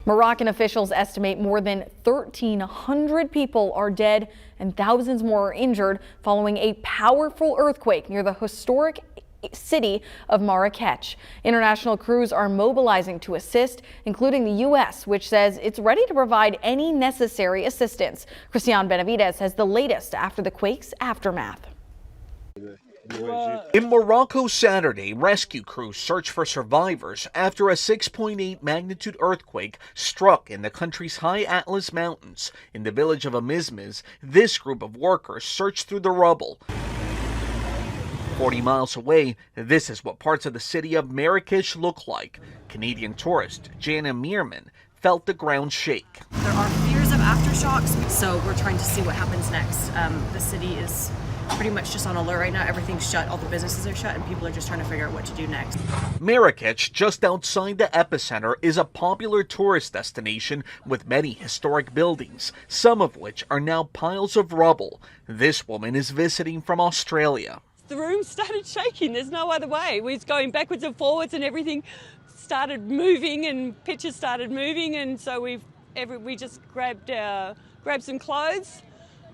Moroccan officials estimate more than 1,300 people are dead and thousands more are injured following a powerful earthquake near the historic city of Marrakech. International crews are mobilizing to assist, including the U.S., which says it's ready to provide any necessary assistance. Christian Benavides has the latest after the quake's aftermath. In Morocco Saturday, rescue crews searched for survivors after a 6.8 magnitude earthquake struck in the country's high Atlas Mountains. In the village of Amizmiz, this group of workers searched through the rubble. 40 miles away, this is what parts of the city of Marrakech look like. Canadian tourist Jana Meerman felt the ground shake. There are fears of aftershocks, so we're trying to see what happens next. The city is pretty much just on alert right now. Everything's shut, all the businesses are shut, and people are just trying to figure out what to do next. Marrakech, just outside the epicenter, is a popular tourist destination with many historic buildings, some of which are now piles of rubble. This woman is visiting from Australia. The room started shaking. There's no other way. We was going backwards and forwards, and everything started moving, and pictures started moving, and so we just grabbed some clothes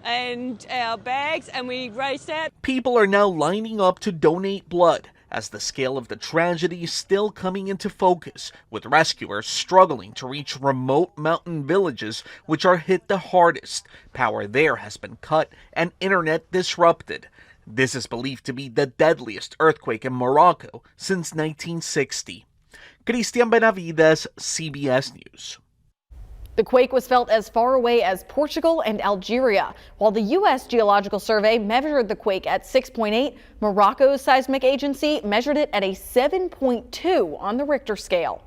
and our bags, and we raced out. People are now lining up to donate blood as the scale of the tragedy is still coming into focus, with rescuers struggling to reach remote mountain villages which are hit the hardest. Power there has been cut and internet disrupted. This is believed to be the deadliest earthquake in Morocco since 1960. Christian Benavides, CBS News. The quake was felt as far away as Portugal and Algeria. While the U.S. Geological Survey measured the quake at 6.8, Morocco's seismic agency measured it at a 7.2 on the Richter scale.